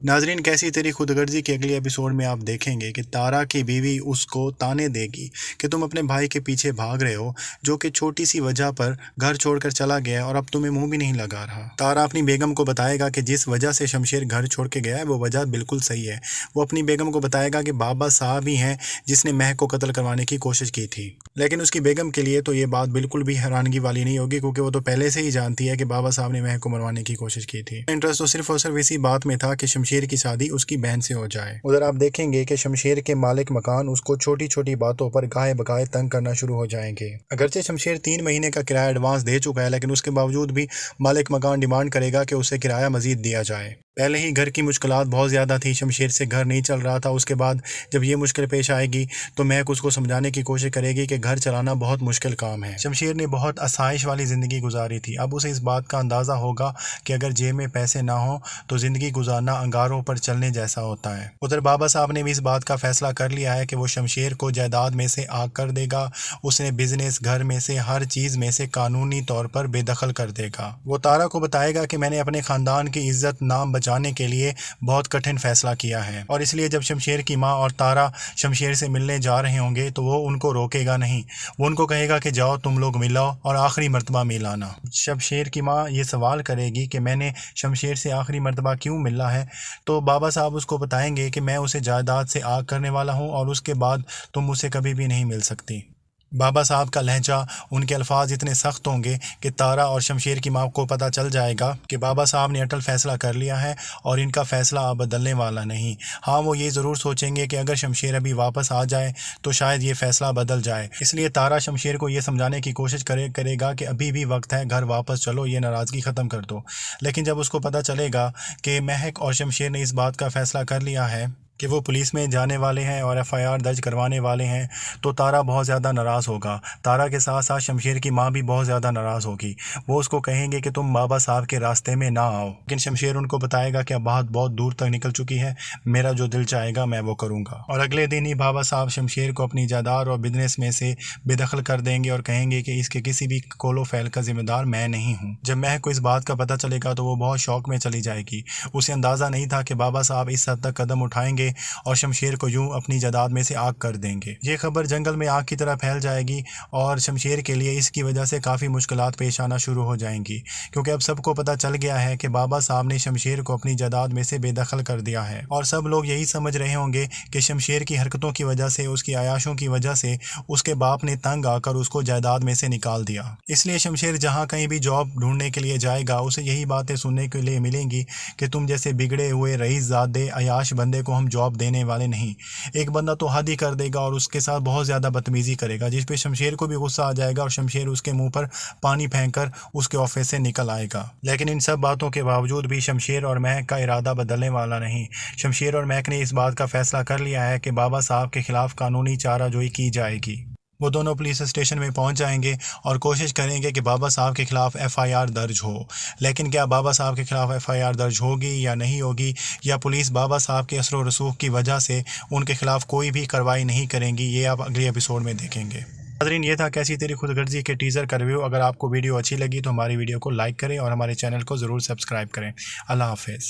नाजरीन, कैसी तेरी खुदगर्जी के अगले एपिसोड में आप देखेंगे कि तारा की बीवी उसको ताने देगी कि तुम अपने भाई के पीछे भाग रहे हो, जो कि छोटी सी वजह पर घर छोड़कर चला गया और अब तुम्हें मुंह भी नहीं लगा रहा। तारा अपनी बेगम को बताएगा कि जिस वजह से शमशेर घर छोड़ के गया है वो वजह बिल्कुल सही है। वो अपनी बेगम को बताएगा कि बाबा साहब ही हैं जिसने महक को कत्ल करवाने की कोशिश की थी। लेकिन उसकी बेगम के लिए तो ये बात बिल्कुल भी हैरानगी वाली नहीं होगी, क्योंकि वो तो पहले से ही जानती है कि बाबा साहब ने महक को मरवाने की कोशिश की थी। इंटरेस्ट तो सिर्फ और सिर्फ इसी बात में था कि शमशेर की शादी उसकी बहन से हो जाए। उधर आप देखेंगे कि शमशेर के मालिक मकान उसको छोटी छोटी बातों पर गाहे बगाहे तंग करना शुरू हो जाएंगे। अगरचे शमशेर 3 महीने का किराया एडवांस दे चुका है, लेकिन उसके बावजूद भी मालिक मकान डिमांड करेगा कि उसे किराया मजीद दिया जाए। पहले ही घर की मुश्किलात बहुत ज़्यादा थी, शमशेर से घर नहीं चल रहा था। उसके बाद जब ये मुश्किल पेश आएगी तो महक उसको समझाने की कोशिश करेगी कि घर चलाना बहुत मुश्किल काम है। शमशेर ने बहुत आसाइश वाली ज़िंदगी गुजारी थी, अब उसे इस बात का अंदाज़ा होगा कि अगर जेब में पैसे ना हो तो ज़िंदगी गुजारना अंगारों पर चलने जैसा होता है। उधर बाबा साहब ने भी इस बात का फैसला कर लिया है कि वो शमशेर को जायदाद में से आग कर देगा। उसने बिजनेस, घर में से, हर चीज़ में से कानूनी तौर पर बेदखल कर देगा। वो तारा को बताएगा कि मैंने अपने ख़ानदान की इज्जत नाम बचाने के लिए बहुत कठिन फैसला किया है, और इसलिए जब शमशेर की माँ और तारा शमशेर से मिलने जा रहे होंगे तो वो उनको रोकेगा नहीं। वो उनको कहेगा कि जाओ तुम लोग मिलो और आखिरी मर्तबा मिलाना। शमशेर की माँ ये सवाल करेगी कि मैंने शमशेर से आखिरी मर्तबा क्यों मिलना है, तो बाबा साहब उसको बताएंगे कि मैं उसे जायदाद से आग करने वाला हूँ और उसके बाद तुम मुझसे कभी भी नहीं मिल सकती। बाबा साहब का लहजा, उनके अल्फाज इतने सख्त होंगे कि तारा और शमशेर की माँ को पता चल जाएगा कि बाबा साहब ने अटल फैसला कर लिया है और इनका फैसला अब बदलने वाला नहीं। हाँ, वो ये ज़रूर सोचेंगे कि अगर शमशेर अभी वापस आ जाए तो शायद ये फ़ैसला बदल जाए। इसलिए तारा शमशेर को ये समझाने की कोशिश करेगा कि अभी भी वक्त है, घर वापस चलो, ये नाराज़गी ख़त्म कर दो। लेकिन जब उसको पता चलेगा कि महक और शमशेर ने इस बात का फ़ैसला कर लिया है कि वो पुलिस में जाने वाले हैं और एफआईआर दर्ज करवाने वाले हैं, तो तारा बहुत ज़्यादा नाराज़ होगा। तारा के साथ साथ शमशेर की माँ भी बहुत ज़्यादा नाराज़ होगी। वो उसको कहेंगे कि तुम बाबा साहब के रास्ते में ना आओ। लेकिन शमशेर उनको बताएगा कि अब बात बहुत दूर तक निकल चुकी है, मेरा जो दिल चाहेगा मैं वो करूँगा। और अगले दिन ही बाबा साहब शमशेर को अपनी जायदाद और बिजनेस में से बेदखल कर देंगे और कहेंगे कि इसके किसी भी कोलो फैल का जिम्मेदार मैं नहीं हूँ। जब महक को इस बात का पता चलेगा तो वो बहुत शौक में चली जाएगी। उसे अंदाज़ा नहीं था कि बाबा साहब इस हद तक कदम उठाएंगे और शमशेर को यूं अपनी जायदाद में से आग कर देंगे। ये खबर जंगल में आग की तरह फैल जाएगी और शमशेर के लिए इसकी वजह से काफ़ी मुश्किलात पेश आना शुरू हो जाएंगी, क्योंकि अब सबको पता चल गया है कि बाबा साहब ने शमशेर को अपनी जायदाद में से बेदखल कर दिया है। और सब लोग यही समझ रहे होंगे कि शमशेर की हरकतों की वजह से, उसकी आयाशों की वजह से उसके बाप ने तंग आकर उसको जायदाद में से निकाल दिया। इसलिए शमशेर जहाँ कहीं भी जॉब ढूंढने के लिए जाएगा उसे यही बातें सुनने के लिए मिलेंगी कि तुम जैसे बिगड़े हुए रईसज़ादे अयाश बंदे को हम जॉब देने वाले नहीं। एक बंदा तो हद ही कर देगा और उसके साथ बहुत ज़्यादा बदतमीजी करेगा, जिस पे शमशेर को भी गुस्सा आ जाएगा और शमशेर उसके मुंह पर पानी फेंककर उसके ऑफिस से निकल आएगा। लेकिन इन सब बातों के बावजूद भी शमशेर और महक का इरादा बदलने वाला नहीं। शमशेर और महक ने इस बात का फैसला कर लिया है कि बाबा साहब के खिलाफ कानूनी चाराजोई की जाएगी। वो दोनों पुलिस स्टेशन में पहुंच जाएंगे और कोशिश करेंगे कि बाबा साहब के खिलाफ एफआईआर दर्ज हो। लेकिन क्या बाबा साहब के खिलाफ एफआईआर दर्ज होगी या नहीं होगी, या पुलिस बाबा साहब के असर व रसूख की वजह से उनके खिलाफ कोई भी कार्रवाई नहीं करेंगी, ये आप अगले एपिसोड में देखेंगे। नाज़रीन, ये था कैसी तेरी खुदगर्जी के टीज़र का रिव्यू। अगर आपको वीडियो अच्छी लगी तो हमारी वीडियो को लाइक करें और हमारे चैनल को ज़रूर सब्सक्राइब करें। अल्लाह हाफ़िज़।